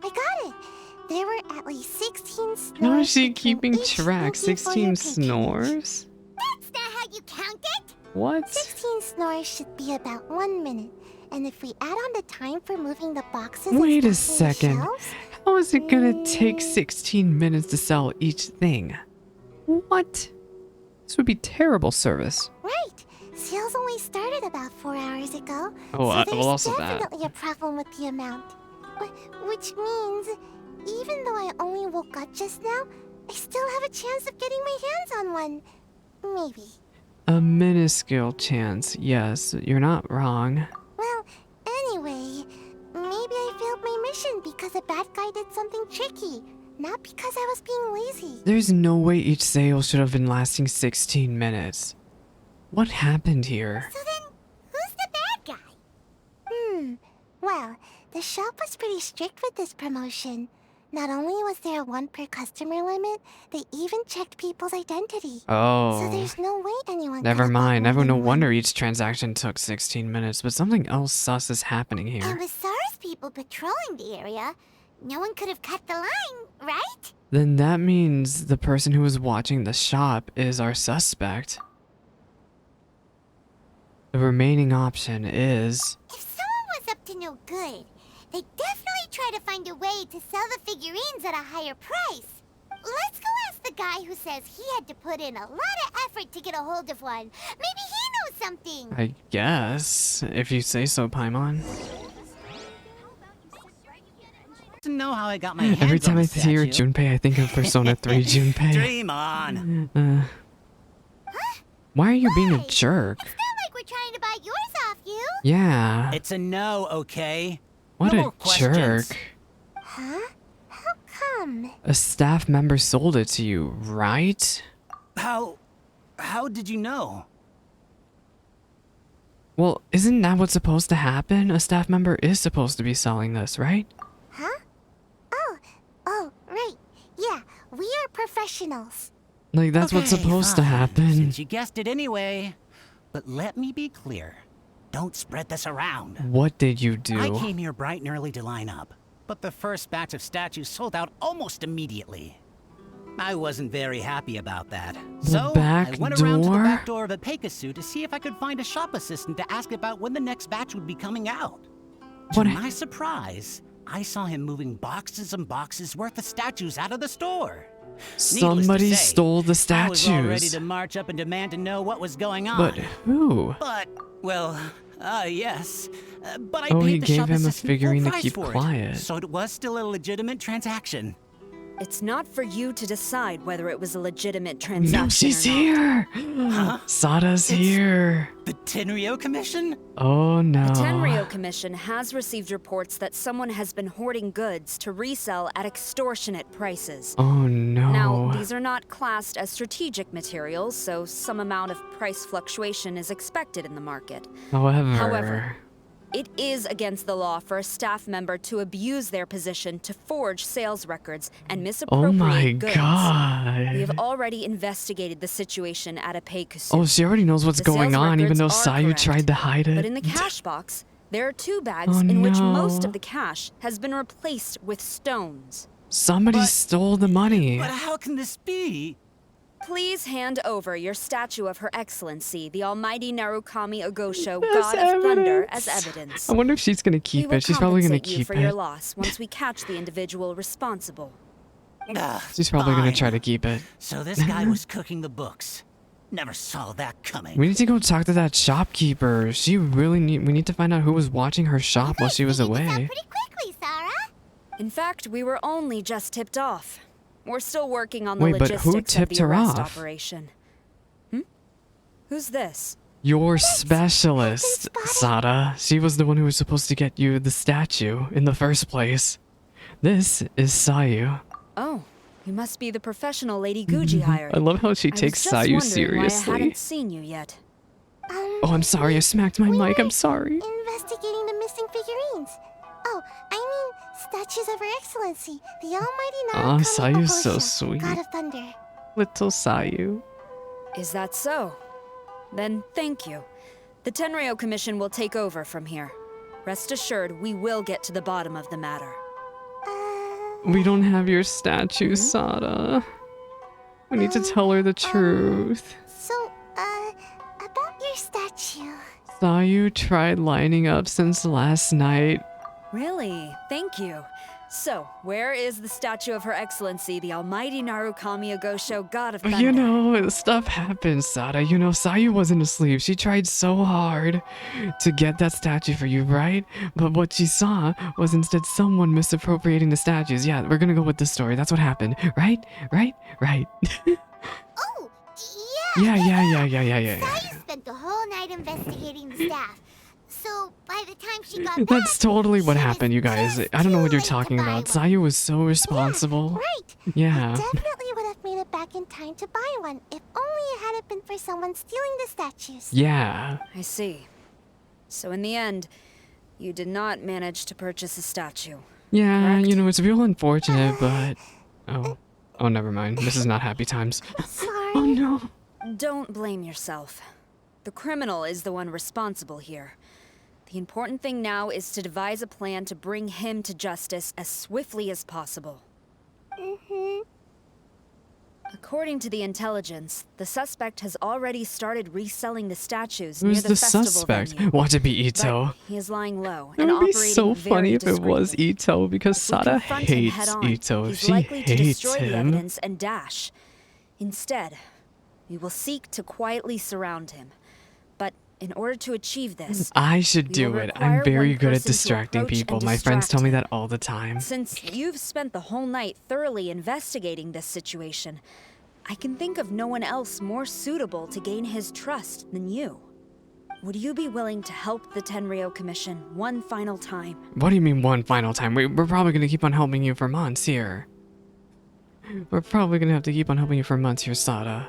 I got it. There were at least 16 snores. How is she between keeping each track? movie for your 16 patronage. snores? That's not how you count it. What? 16 snores should be about 1 minute. And if we add on the time for moving the boxes and Wait a stacking the second. shelves, How is it gonna take 16 minutes to sell each thing? What? This would be terrible service. right. Sales only started about 4 hours ago. Oh, so there's well, also that. definitely a problem with the amount. Which means, even though I only woke up just now, I still have a chance of getting my hands on one. Maybe. A minuscule chance, yes, you're not wrong. Well, tricky. Not because I was being lazy. There's no way each sale should have been lasting 16 minutes. What happened here? So then, who's the bad guy? Well, the shop was pretty strict with this promotion. Not only was there a 1 per customer limit, they even checked people's identity. Oh. So there's no way anyone Never could have mind. bought more No than wonder one. each transaction took 16 minutes, but something else sus is happening And here. with Sara's people patrolling the area, no one could have cut the line, right? Then that means the person who was watching the shop is our suspect. The remaining option is... If someone was up to no good, they'd definitely try to find a way to sell the figurines at a higher price. Let's go ask the guy who says he had to put in a lot of effort to get a hold of one. Maybe he knows something. I guess, if you say so, Paimon. To know how I got my hands Every time on I the hear statue. Junpei, I think of Persona 3 Junpei. Dream on. Why are you being a jerk? It's not like we're trying to buy yours off you. Yeah. It's a no, okay? What No a more questions. jerk. Huh? How come? A staff member sold it to you, right? How did you know? Well, isn't that what's supposed to happen? A staff member is supposed to be selling this, right? Huh? Oh, right. Yeah, we are professionals. Like, that's what's Okay, supposed to fine, happen. Since you guessed it anyway. But let me be clear. Don't spread this around. What did you do? I came here bright and early to line up, but the first batch of statues sold out almost immediately. I wasn't very happy about that. So I went around to the back door of a Pegasus to see if I could find a shop assistant to ask about when the next batch would be coming out. To my surprise, I saw him moving boxes and boxes worth of statues out of the store. Somebody Needless to say, stole the I was all ready statues. to march up and demand to know what was going on. But who? But, well, yes. But I Oh, paid he the gave shop him a assistant figurine full to price keep for it, quiet. so it was still a legitimate transaction. It's not for you to decide whether it was a legitimate transaction. No, she's or not. here! Huh? Sada's here! The Tenryo Commission? Oh no. The Tenryo Commission has received reports that someone has been hoarding goods to resell at extortionate prices. Oh no. Now, these are not classed as strategic materials, so some amount of price fluctuation is expected in the market. However, it is against the law for a staff member to abuse their position to forge sales records and misappropriate Oh my goods. god. We have already investigated the situation at a Pegasus. Oh, she already knows what's The going sales on, even records though are Sayu correct, tried to hide it. But in the cash box, there are 2 bags Oh, in which no. most of the cash has been replaced with stones. Somebody stole the money. But how can this be? Please hand over your statue of Her Excellency, the Almighty Narukami Ogosho, As God of Thunder, evidence. as evidence. I wonder if she's gonna We keep will it. She's probably gonna compensate you keep for your it. loss once we catch the individual responsible. She's probably gonna Fine. try to keep it. So this guy was cooking the books. Never saw that coming. We need to go talk to that shopkeeper. We need to find out who was watching her shop while she was away. Quickly, Sara. In fact, we were only just tipped off. We're still working on the Wait, but logistics who of tipped the her arrest off? operation. Who's this? Your specialist, Sara. She was the one who was supposed to get you the statue in the first place. This is Sayu. Oh, you must be the professional Lady Guji hired. I love how she takes I was Sayu just wondering why I seriously. hadn't seen you yet. Oh, I'm sorry. I smacked my mic. I'm sorry. Investigating the missing figurines. Oh, I mean, statues of Her Excellency, the Almighty Aw, Narukami Sayu's so Ogosho, sweet. God of Thunder. Little Sayu. Is that so? Then thank you. The Tenryo Commission will take over from here. Rest assured, we will get to the bottom of the matter. We don't have your statue, Sara. We need to tell her the truth. So, about your statue. Sayu tried lining up since last night. Really? Thank you. So, where is the statue of Her Excellency, the Almighty Narukami Ogosho, God of Thunder? You know, stuff happens, Sara. You know, Sayu wasn't asleep. She tried so hard to get that statue for you, right? But what she saw was instead someone misappropriating the statues. Yeah, we're gonna go with this story. That's what happened, right? Right? Oh, yeah. Yeah. Sayu spent the whole night investigating the staff. So by the time she got back, That's totally what happened, you guys. I don't know what you're talking about. Sayu was so responsible. right. Yeah. I definitely would have made it back in time to buy one if only it hadn't been for someone stealing the statues. Yeah. I see. So in the end, you did not manage to purchase a statue. Yeah, you know, it's real unfortunate, but... Oh, never mind. This is not happy times. Sorry. Oh, no. Don't blame yourself. The criminal is the one responsible here. The important thing now is to devise a plan to bring him to justice as swiftly as possible. According to the intelligence, the suspect has already started reselling the statues near Who's the the festival suspect? venue. Watch it be Ito. But he is lying low It and would be operating so very funny if it was discreetly. Ito, because If we Sara confront him hates head-on, Ito. he's She likely to hates destroy the him. evidence and dash. Instead, we will seek to quietly surround him. But in order to achieve this, I should we do will it. require I'm very one good at person to distracting approach people. and My friends tell me distract that all the time. Since you've spent the whole night thoroughly investigating this situation, I can think of no one else more suitable to gain his trust than you. Would you be willing to help the Tenryou Commission one final time? What do you mean one final time? We're probably going to keep on helping you for months here. We're probably going to have to keep on helping you for months here, Sara.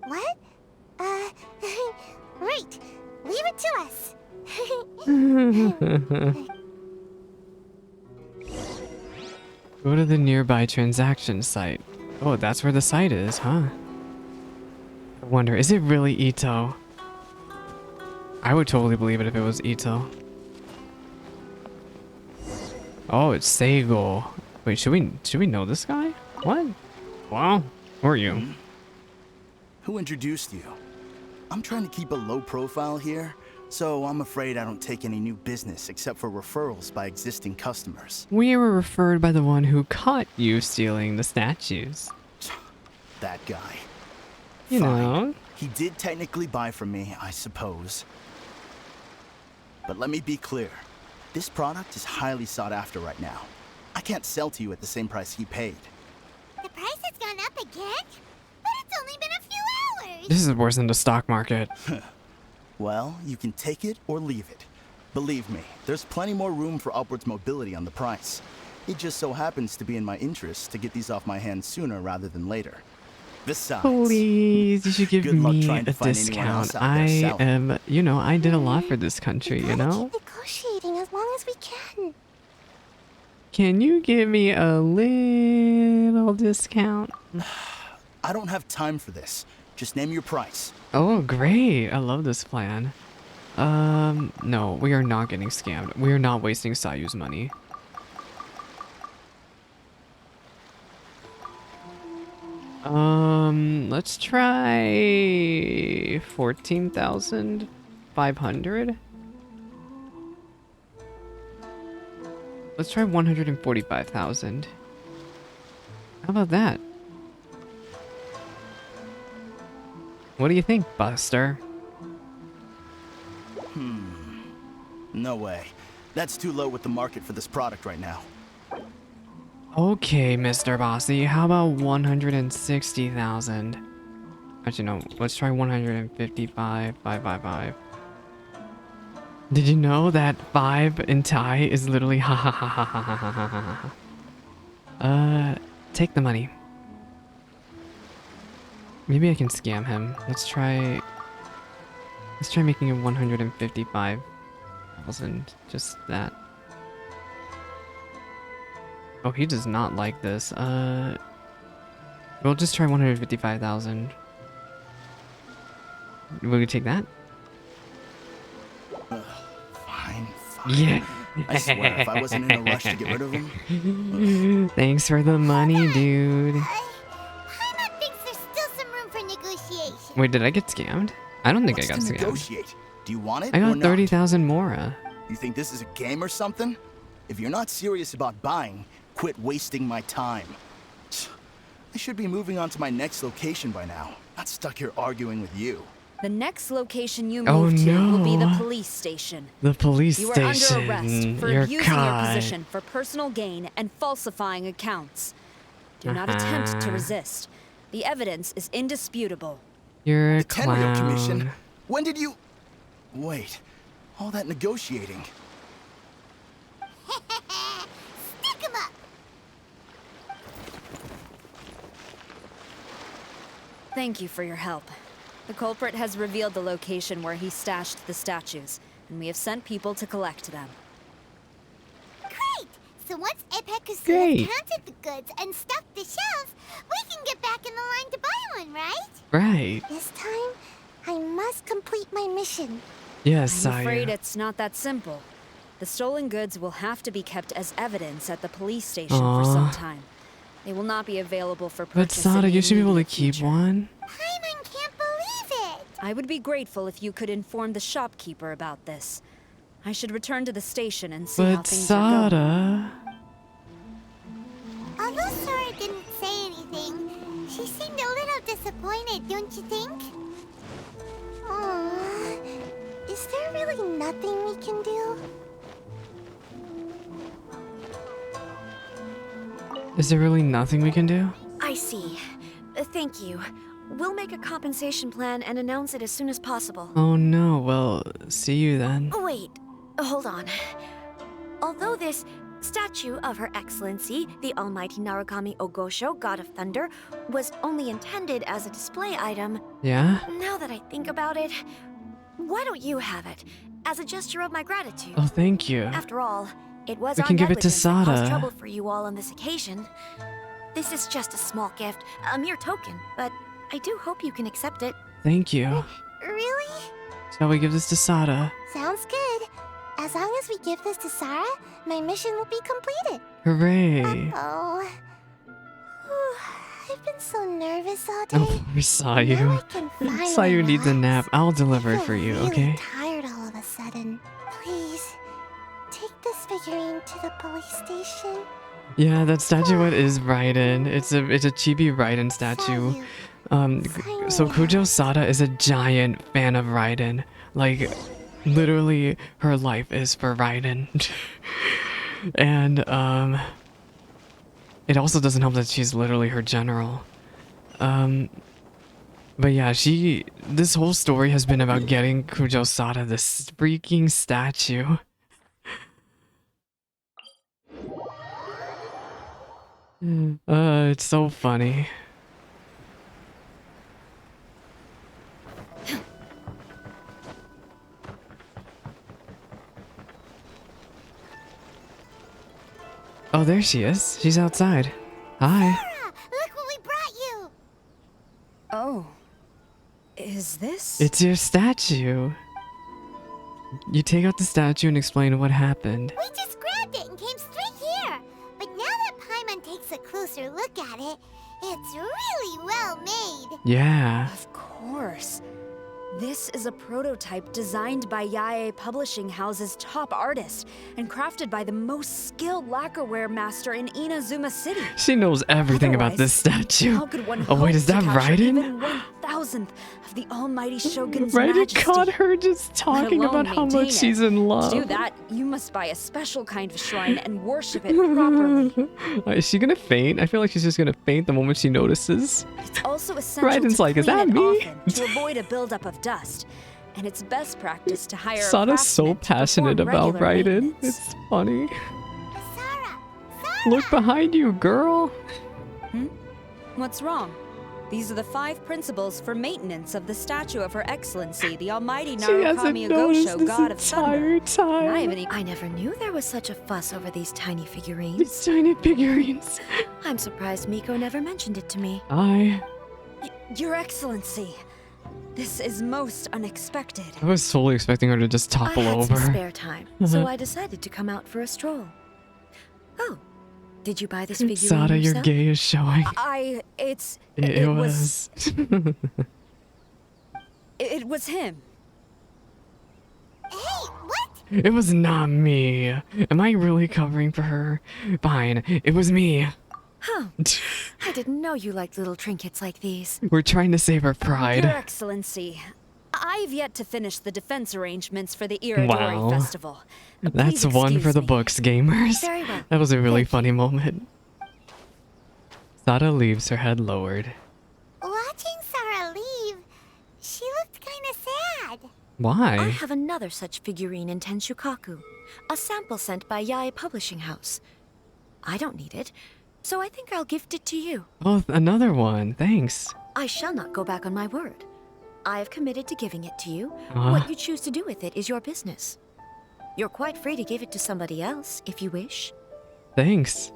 What? Right. Leave it to us. Go to the nearby transaction site. Oh, that's where the site is, huh? I wonder, is it really Ito? I would totally believe it if it was Ito. Oh, it's Seigo. Wait, should we know this guy? What? Wow, who are you? Who introduced you? I'm trying to keep a low profile here, so I'm afraid I don't take any new business except for referrals by existing customers. We were referred by the one who caught you stealing the statues. That guy. You know. He did technically buy from me, I suppose. But let me be clear. This product is highly sought after right now. I can't sell to you at the same price he paid. The price has gone up again? But it's only been a few hours. This is worse than the stock market. Well, you can take it or leave it. Believe me, there's plenty more room for upwards mobility on the price. It just so happens to be in my interest to get these off my hands sooner rather than later. Besides, Please, you should give me trying to a find anyone else discount. out there I selling. am, you know, I did a lot for this country, you know? Negotiating as long as we can. Can you give me a little discount? I don't have time for this. Just name your price. Oh, great. I love this plan. No, we are not getting scammed. We are not wasting Sayu's money. Let's try 14,500. Let's try 145,000. How about that? What do you think, Buster? No way. That's too low with the market for this product right now. Okay, Mr. Bossy, how about 160,000? Actually, no, let's try 155,555. Did you know that 5 in Thai is literally ha ha ha ha ha ha ha ha ha? Take the money. Maybe I can scam him. Let's try making it 155,000. Just that. Oh, he does not like this. We'll just try 155,000. Will you take that? Fine. Yeah. I swear, if I wasn't in a rush to get rid of him. Thanks for the money, dude. Paimon thinks there's still some room for negotiation. Wait, did I get scammed? I don't think What's I got to scammed. negotiate? Do you want it I or got not? 30,000 Mora. You think this is a game or something? If you're not serious about buying, quit wasting my time. I should be moving on to my next location by now. Not stuck here arguing with you. The next location you Oh, move to will be the no. police station. The police You are station. under arrest for You're abusing caught. your position for personal gain and falsifying accounts. Do not attempt to resist. The evidence is indisputable. You're a The Tenryou clown. Commission? When did you... Wait. All that negotiating. Stick 'em up! Thank you for your help. The culprit has revealed the location where he stashed the statues, and we have sent people to collect them. Great! So once Epekusu Great. has counted the goods and stuffed the shelves, we can get back in the line to buy one, right? Right. This time, I must complete my mission. Yes, I'm afraid Saya. it's not that simple. The stolen goods will have to be kept as evidence at the police station for some Aw. time. They will not be available for But purchase in Sada, the you should be able to immediate keep future. one. Paimon can't believe it! I would be grateful if you could inform the shopkeeper about this. I should return to the station and see how But things are going. Sada. Although Sara didn't say anything, she seemed a little disappointed, don't you think? Is there really nothing we can do? Is there really nothing we can do? I see. Thank you. We'll make a compensation plan and announce it as soon as possible. Oh no, well, see you then. Wait, hold on. Although this statue of Her Excellency, the Almighty Narukami Ogosho, God of Thunder, was only intended as a display item, Yeah? now that I think about it, why don't you have it, as a gesture of my gratitude? Oh, thank you. After all, it was We our can give it to negligence that caused Sada. trouble for you all on this occasion. This is just a small gift, a mere token, but I do hope you can accept it. Thank you. Really? Shall we give this to Sada? Sounds good. As long as we give this to Sara, my mission will be completed. Hooray. Oh. I've been so nervous all day. Oh, we saw you. Now I can finally Sayu needs a nap. I'll deliver it feel for you, really okay? tired all of a sudden. Please, take this figurine to the police station. Yeah, that statuette is Raiden. It's a chibi Raiden statue. So Kujou Sada is a giant fan of Raiden. Like, literally, her life is for Raiden. And, it also doesn't help that she's literally her general. But yeah, this whole story has been about getting Kujou Sada this freaking statue. It's so funny. Oh, there she is. She's outside. Hi. Sara, look what we brought you! Oh. Is this? It's your statue. You take out the statue and explain what happened. We just grabbed it and came straight here. But now that Paimon takes a closer look at it, it's really well made. Yeah. Of course. This is a prototype designed by Yae Publishing House's top artist and crafted by the most skilled lacquerware master in Inazuma City. She knows everything about this statue. How could one Oh wait, hope is to that capture Raiden? even 1,000th of the almighty Shogun's Raiden majesty? caught her just let talking alone about how maintain much she's it. in love. To do that, you must buy a special kind of shrine and worship it properly. Is she gonna faint? I feel like she's just gonna faint the moment she notices. It's also essential Raiden's to like, is clean that it me? often to avoid a buildup of dust. And it's best practice to hire a Sada's so craftsman to passionate perform about regular Raiden. maintenance. It's funny. Look behind you, girl. What's wrong? These are the 5 principles for maintenance of the statue of Her Excellency, the Almighty She hasn't Narukami noticed Ogosho, this God of Thunder. entire time. I never knew there was such a fuss over these tiny figurines. These tiny figurines. I'm surprised Miko never mentioned it to me. Your Excellency, this is most unexpected. I was totally expecting her to just topple I had over. some spare time, so I decided to come out for a stroll. Oh, did you buy this figurine Sada, your yourself? gay is showing. It was. It was him. Hey, what? It was not me. Am I really covering for her? Fine, it was me. Huh. I didn't know you liked little trinkets like these. We're trying to save her pride. Your Excellency, I've yet to finish the defense arrangements for the Irodori Wow. Festival. That's Please one for excuse the me. books, gamers. Very well. That was a really funny moment. Sada leaves, her head lowered. Watching Sara leave, she looked kind of sad. Why? I have another such figurine in Tenshukaku, a sample sent by Yae Publishing House. I don't need it, so I think I'll gift it to you. Oh, another one. Thanks. I shall not go back on my word. I have committed to giving it to you. Uh. What you choose to do with it is your business. You're quite free to give it to somebody else, if you wish. Thanks.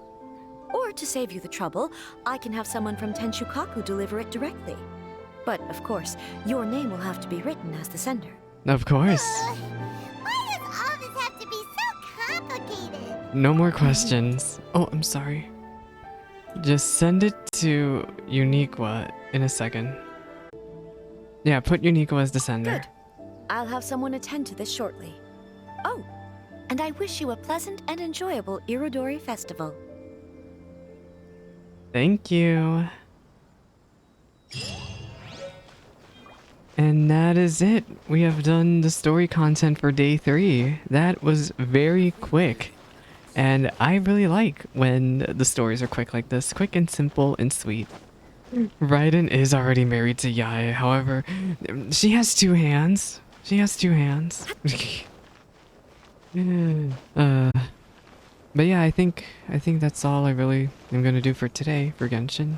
Or to save you the trouble, I can have someone from Tenshukaku deliver it directly. But, of course, your name will have to be written as the sender. Of course. Why does all this have to be so complicated? No more questions. Oh, I'm sorry. Just send it to Uniqua in a second. Yeah, put Uniqua as the sender. Good. I'll have someone attend to this shortly. Oh, and I wish you a pleasant and enjoyable Irodori festival. Thank you. And that is it. We have done the story content for day 3. That was very quick. And I really like when the stories are quick like this. Quick and simple and sweet. Raiden is already married to Yae. However, she has 2 hands. She has 2 hands. But yeah, I think that's all I really am gonna do for today for Genshin.